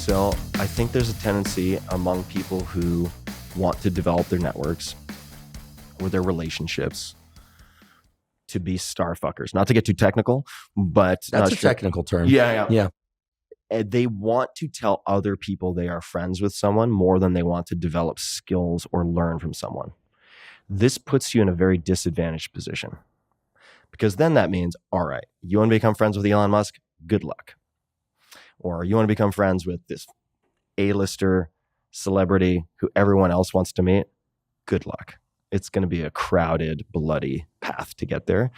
So I think there's a tendency among people who want to develop their networks or their relationships to be star fuckers. Not to get too technical, but that's a technical term. Yeah. And they want to tell other people they are friends with someone more than they want to develop skills or learn from someone. This puts you in a very disadvantaged position, because then that means, all right, you want to become friends with Elon Musk? Good luck. Or you want to become friends with this A-lister celebrity who everyone else wants to meet? Good luck. It's going to be a crowded, bloody path to get there.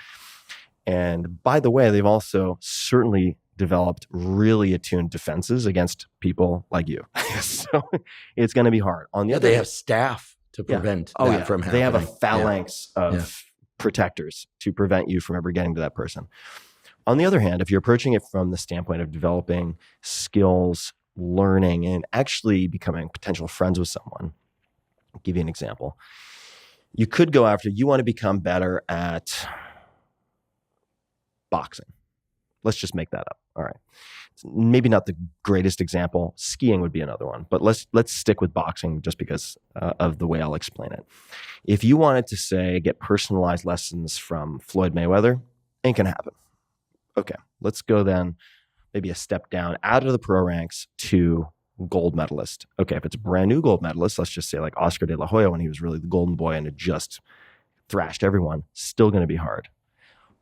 And by the way, they've also certainly developed really attuned defenses against people like you. So it's going to be hard. On the other they hand, have staff to prevent that from happening. They have a phalanx of protectors to prevent you from ever getting to that person. On the other hand, if you're approaching it from the standpoint of developing skills, learning, and actually becoming potential friends with someone, I'll give you an example. You could go after, you want to become better at boxing. Let's just make that up. All right. Maybe not the greatest example. Skiing would be another one, but let's stick with boxing just because of the way I'll explain it. If you wanted to say get personalized lessons from Floyd Mayweather, ain't gonna happen. Okay, let's go then maybe a step down out of the pro ranks to gold medalist. Okay, if it's a brand new gold medalist, let's just say like Oscar de la Hoya when he was really the golden boy and had just thrashed everyone, still gonna be hard.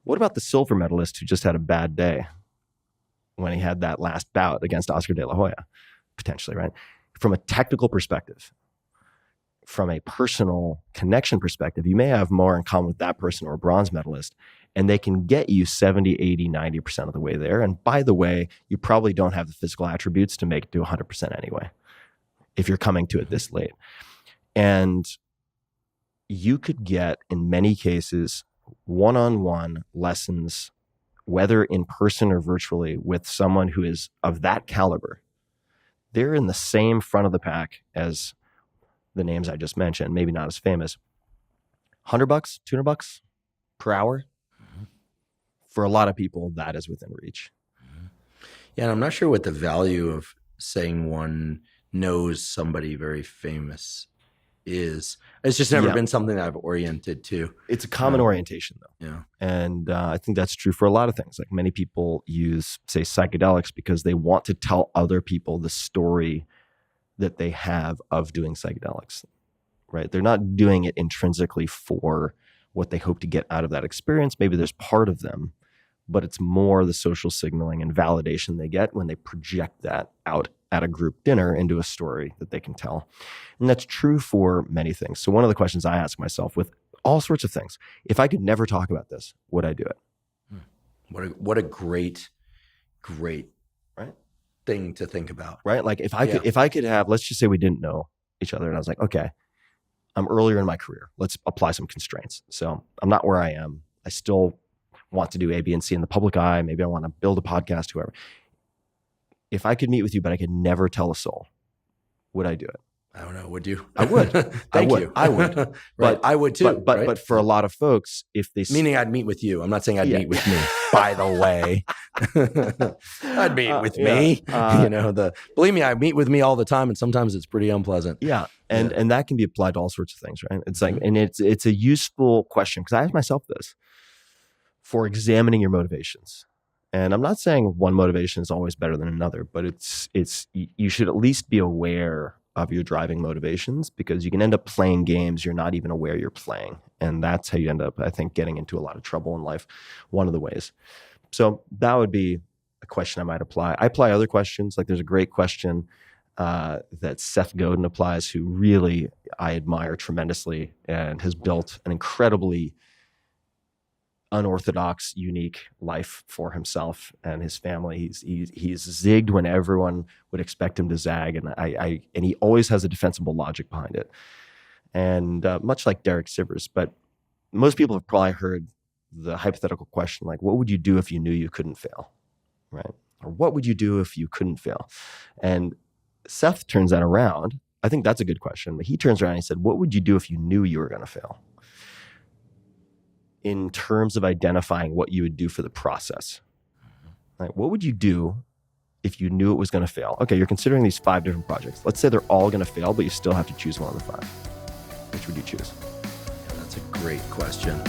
What about the silver medalist who just had a bad day when he had that last bout against Oscar de la Hoya? Potentially, right? From a technical perspective, from a personal connection perspective, you may have more in common with that person or a bronze medalist, and they can get you 70, 80, 90% of the way there. And by the way, you probably don't have the physical attributes to make it to 100% anyway, if you're coming to it this late. And you could get, in many cases, one-on-one lessons, whether in person or virtually, with someone who is of that caliber. They're in the same front of the pack as the names I just mentioned, maybe not as famous. $100, $200 per hour. Mm-hmm. For a lot of people, that is within reach. Mm-hmm. Yeah, and I'm not sure what the value of saying one knows somebody very famous is. It's just never been something that I've oriented to. It's a common orientation, though. Yeah. And I think that's true for a lot of things. Like many people use, say, psychedelics because they want to tell other people the story that they have of doing psychedelics, right? They're not doing it intrinsically for what they hope to get out of that experience. Maybe there's part of them, but it's more the social signaling and validation they get when they project that out at a group dinner into a story that they can tell. And that's true for many things. So one of the questions I ask myself with all sorts of things, if I could never talk about this, would I do it? What a great right thing to think about. Right? Like if I could have, let's just say we didn't know each other and I was like, okay, I'm earlier in my career. Let's apply some constraints. So I'm not where I am. I still want to do A, B, and C in the public eye. Maybe I want to build a podcast, whoever. If I could meet with you, but I could never tell a soul, would I do it? I don't know. Would you? I would. Thank you. I would. Right. But I would too. But for a lot of folks, if they meaning I'd meet with you. I'm not saying I'd meet with me. By the way, I'd meet with me. Believe me, I meet with me all the time, and sometimes it's pretty unpleasant. Yeah, and that can be applied to all sorts of things, right? It's like, and it's a useful question because I ask myself this for examining your motivations. And I'm not saying one motivation is always better than another, but it's you should at least be aware of your driving motivations, because you can end up playing games you're not even aware you're playing. And that's how you end up, I think, getting into a lot of trouble in life, one of the ways. So that would be a question I might apply. I apply other questions. Like there's a great question that Seth Godin applies, who really I admire tremendously and has built an incredibly unorthodox, unique life for himself and his family. He's zigged when everyone would expect him to zag, and he always has a defensible logic behind it. And much like Derek Sivers, but most people have probably heard the hypothetical question like, "What would you do if you knew you couldn't fail?" Right? Or "What would you do if you couldn't fail?" And Seth turns that around. I think that's a good question, but he turns around and he said, "What would you do if you knew you were going to fail?" In terms of identifying what you would do for the process. Like, what would you do if you knew it was going to fail? Okay, you're considering these 5 different projects. Let's say they're all going to fail, but you still have to choose one of the 5. Which would you choose? That's a great question.